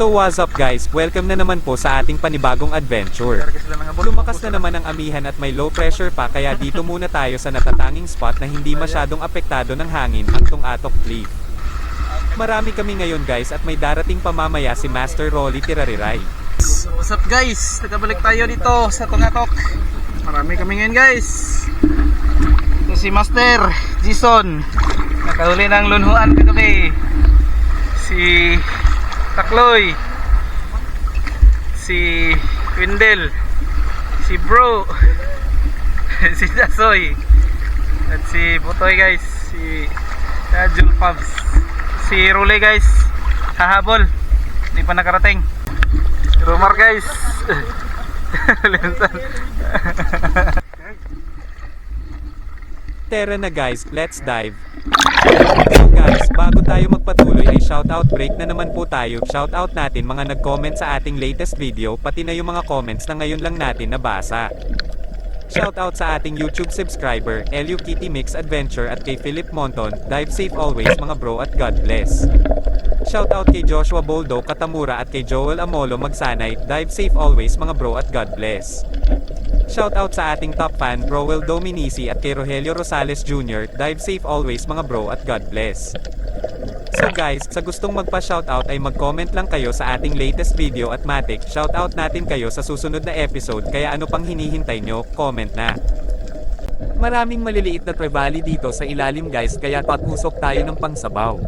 So what's up guys, welcome na naman po sa ating panibagong adventure. Lumakas na naman ang amihan at may low pressure pa kaya dito muna tayo sa natatanging spot na hindi masyadong apektado ng hangin, ang Tungatok Cliff. Marami kami ngayon guys at may darating pamamaya si Master Rolly Tirariray. What's up guys, nakabalik tayo dito sa Tungatok. Marami kami ngayon guys. Ito si Master Jason, nakahuli ng lunhuan kagabi. Si Takloy, si Windel, si Bro, si Jasoy, at si Butoy guys, si Jul Pubs, si Rule guys, hahabol, hindi pa nakarating. Si Romar guys, Lensan. Tara na guys, let's dive. So guys, bago tayo magpatuloy ay shoutout break na naman po tayo. Shoutout natin mga nag-comment sa ating latest video, pati na yung mga comments na ngayon lang natin nabasa. Shoutout sa ating YouTube subscriber, Elio Kitty Mix Adventure at kay Philip Monton. Dive safe always mga bro at God bless. Shoutout kay Joshua Boldo Katamura at kay Joel Amolo Magsanay. Dive safe always mga bro at God bless. Shoutout sa ating top fan, Rowell Dominici at kay Rogelio Rosales Jr. Dive safe always mga bro at God bless. So guys, sa gustong magpa-shoutout ay mag-comment lang kayo sa ating latest video at matik, shoutout natin kayo sa susunod na episode kaya ano pang hinihintay nyo, comment na. Maraming maliliit na trevally dito sa ilalim guys kaya patusok tayo ng pangsabaw.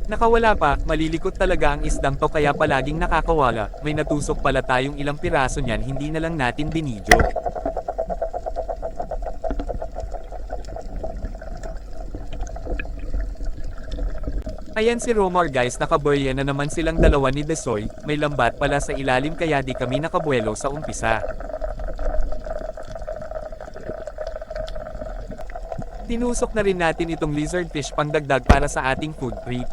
Nakawala pa, malilikot talaga ang isdang to kaya palaging nakakawala, may natusok pala tayong ilang piraso niyan hindi na lang natin binidyo. Ayan si Romar guys, nakaboya na naman silang dalawa ni Desoy, may lambat pala sa ilalim kaya di kami nakabuelo sa umpisa. Tinusok na rin natin itong lizard fish pangdagdag para sa ating food treat.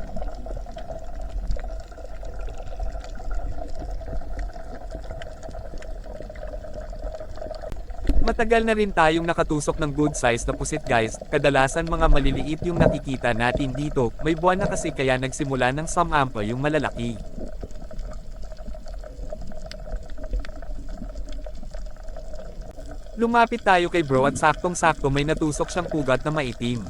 Matagal na rin tayong nakatusok ng good size na pusit guys, kadalasan mga maliliit yung nakikita natin dito, may buwan na kasi kaya nagsimula ng samampa yung malalaki. Lumapit tayo kay bro at saktong-sakto may natusok siyang pugat na maitim.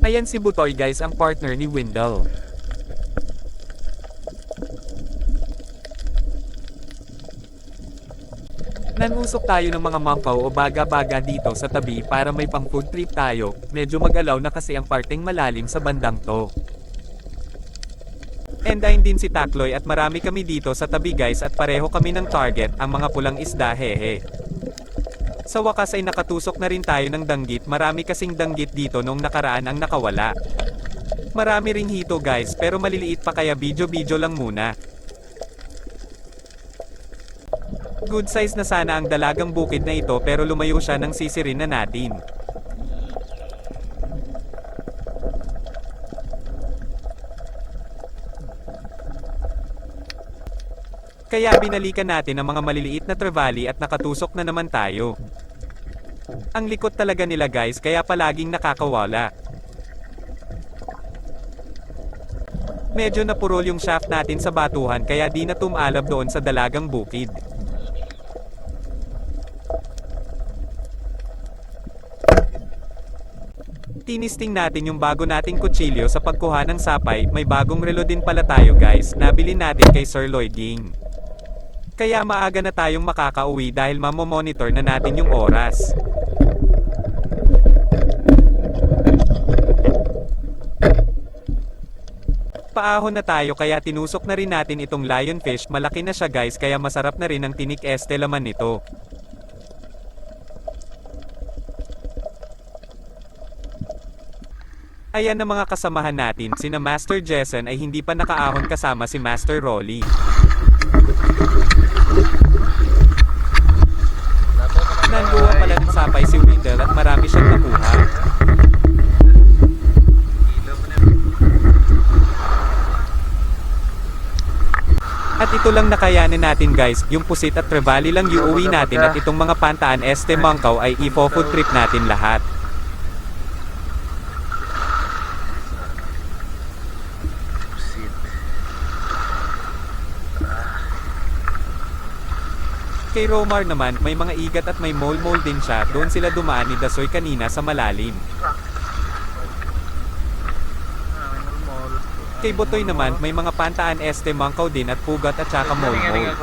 Ayan si Butoy guys, ang partner ni Windel. Nanusok tayo ng mga mampaw o baga-baga dito sa tabi para may pang food trip tayo, medyo mag-alaw na kasi ang parteng malalim sa bandang to. And ayun din si Takloy at marami kami dito sa tabi guys at pareho kami ng target, ang mga pulang isda hehe. Sa wakas ay nakatusok na rin tayo ng danggit, marami kasing danggit dito noong nakaraan ang nakawala. Marami ring hito guys pero maliliit pa kaya video lang muna. Good size na sana ang dalagang bukid na ito pero lumayo siya ng sisirin na natin. Kaya binalikan natin ang mga maliliit na trevally at nakatusok na naman tayo. Ang likot talaga nila guys kaya palaging nakakawala. Medyo napurol yung shaft natin sa batuhan kaya di na tumalab doon sa dalagang bukid. Tinisting natin yung bago nating kutsilyo sa pagkuha ng sapay, may bagong relo din pala tayo guys, nabili natin kay Sir Lloyd Ging. Kaya maaga na tayong makakauwi dahil mamomonitor na natin yung oras. Paahon na tayo kaya tinusok na rin natin itong lionfish, malaki na siya guys kaya masarap na rin ang tinik este laman nito. Ayan ang mga kasamahan natin, sina Master Jessen ay hindi pa nakaahon kasama si Master Rolly. Nanluwa pala ng sapay si Windel at marami siyang nakuha. At ito lang nakayanin natin guys, yung Pusit at Trevally lang iuwi natin at itong mga Pantaan Este Mangkaw ay ifo-food trip natin lahat. Kay Romar naman, may mga igat at may mole-mole din siya, doon sila dumaan ni Dasoy kanina sa malalim. Kay Botoy naman, may mga Pantaan Este Mangkaw din at pugat at saka mole-mole.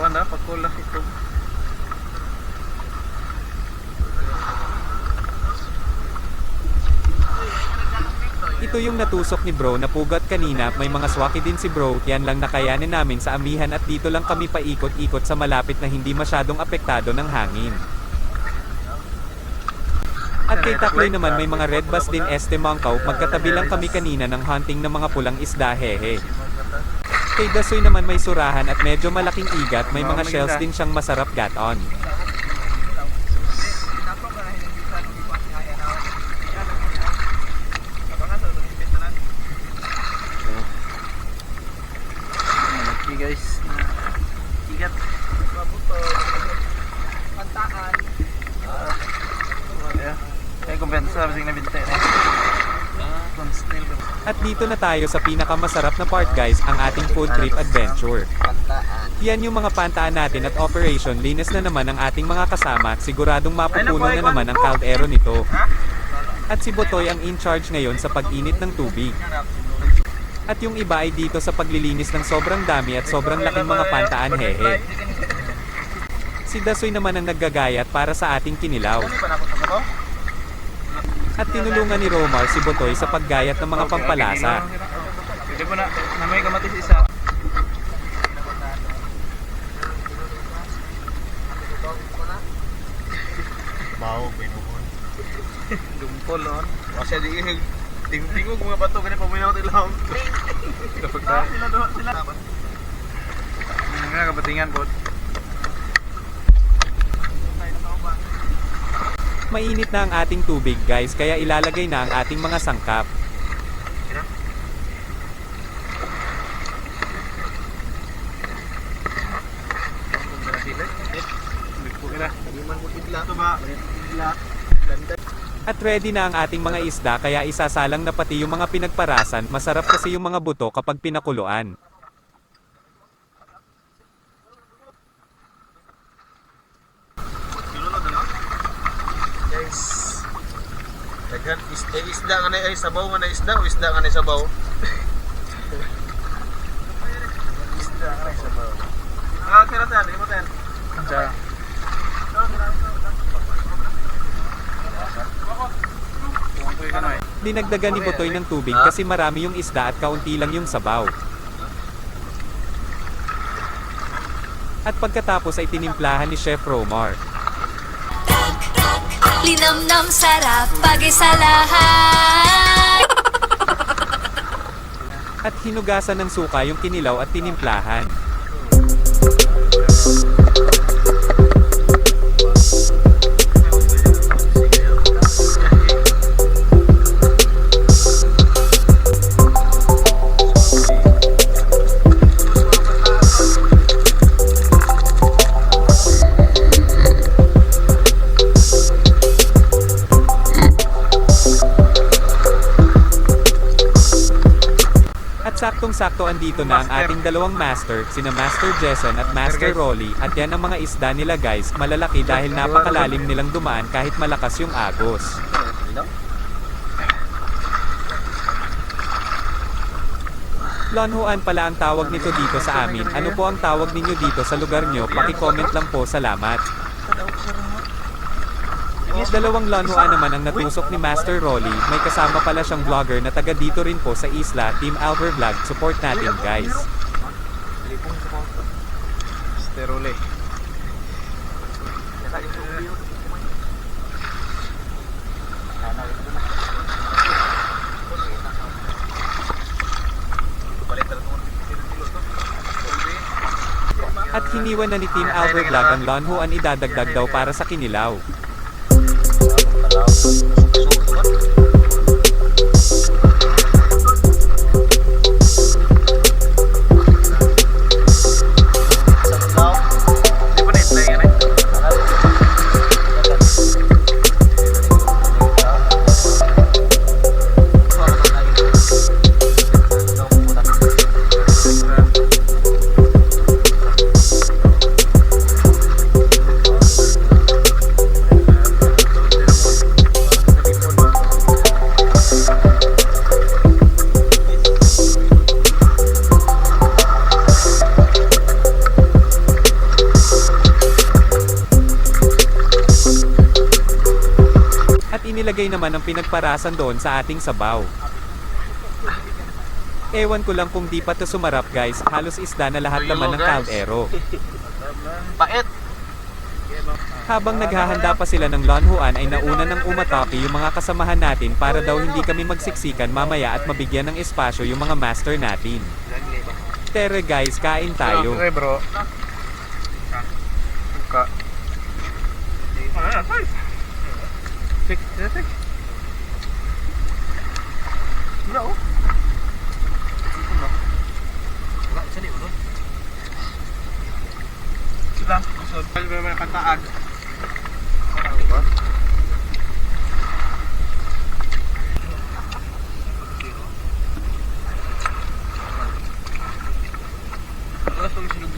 Ito yung natusok ni bro na pugat kanina, may mga swaki din si bro, yan lang nakayanin namin sa amihan at dito lang kami paikot-ikot sa malapit na hindi masyadong apektado ng hangin. At kay Takloy naman may mga red bass din Este Mangkaw, magkatabi lang kami kanina ng hunting ng mga pulang isda hehe. Kay Dasoy naman may surahan at medyo malaking igat, may mga shells din siyang masarap gaton. Guys, igat Pantaan kaya kumpensa bising na binte At dito na tayo sa pinakamasarap na part guys, ang ating food trip adventure. Yan yung mga Pantaan natin at Operation Linis na naman ang ating mga kasama, siguradong mapupuno na naman ang kaldero nito. At si Botoy ang in charge ngayon sa pag-init ng tubig. At yung iba ay dito sa paglilinis ng sobrang dami at sobrang laking mga Pantaan hehe. Si Dasoy naman ang naggagayat para sa ating kinilaw. At tinulungan ni Romar si Botoy sa paggayat ng mga pampalasa. Pwede po na may kamatis isa. Mau pinuhon. Dumpol on. Kasi di tingog mga bato ganyan paminaw tilaw. Kapag tayo. Sila. Nga kabatingan po. Mainit na ang ating tubig guys, kaya ilalagay na ang ating mga sangkap. At ready na ang ating mga isda, kaya isasalang na pati yung mga pinagparasan, masarap kasi yung mga buto kapag pinakuluan. Guys. Daghan isda nga ay sabaw nga na isda o isda nga na sabaw. Isda nga na sabaw. Ah, kira tayo, limo tayo. Sa Dinagdagan ni Botoy ng tubig kasi marami yung isda at kaunti lang yung sabaw. At pagkatapos ay tinimplahan ni Chef Romar. Linamnam sarap pag-isa lahat. At hinugasan ng suka yung kinilaw at tinimplahan. Saktong-sakto andito na ang ating dalawang master, sina Master Jessen at Master Rolly, at yan ang mga isda nila guys, malalaki dahil napakalalim nilang dumaan kahit malakas yung agos. Lonhuan pala ang tawag nito dito sa amin, ano po ang tawag ninyo dito sa lugar nyo, paki-comment lang po, salamat. Dalawang Lonhuan naman ang natusok ni Master Rolly, may kasama pala siyang vlogger na taga dito rin po sa isla, Team Albert Vlog, support natin guys. sterole. At hiniwan na ni Team Albert Vlog ang lonhuan idadagdag daw para sa kinilaw. Di pa na-itlay yan eh. At inilagay naman ang pinagparasan doon sa ating sabaw. Ewan ko lang kung di pa to sumarap guys, halos isda na lahat naman ng kaldero. Pait. Habang naghahanda pa sila ng lonhuan ay nauna ng umatapi yung mga kasamahan natin para daw hindi kami magsiksikan mamaya at mabigyan ng espasyo yung mga master natin. Tere guys, kain tayo. Okay bro. Ka. Tik. Wala oh. Wala, saan yun? Sila. Usod. May kantaan.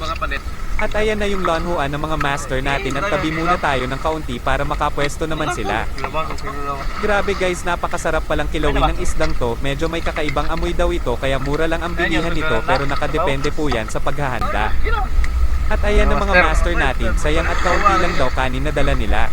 Mga panet. At ayan na yung lonhuan ng mga master natin at tabi muna tayo ng kaunti para makapwesto naman sila. Grabe guys, napakasarap palang kilawin ng isdang to, medyo may kakaibang amoy daw ito kaya mura lang ang bilihan nito pero nakadepende po yan sa paghahanda. At ayan ang mga master natin, sayang at kaunti lang daw kanin na dala nila.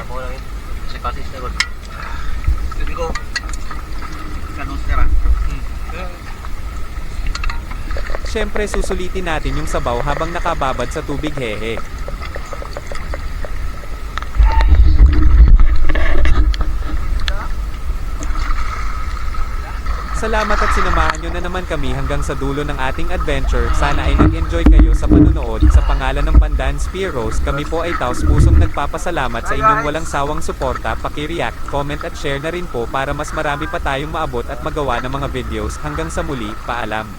Ako lang yun. Si Patis na gol. Sabi ko, kanus na Syempre susulitin natin yung sabaw habang nakababad sa tubig hehe. Salamat at sinamahan nyo na naman kami hanggang sa dulo ng ating adventure. Sana ay nag-enjoy kayo sa panunood. Sa pangalan ng Pandan Spearos, kami po ay taos-pusong nagpapasalamat sa inyong walang sawang suporta. Paki-react, comment at share na rin po para mas marami pa tayong maabot at magawa ng mga videos. Hanggang sa muli, paalam.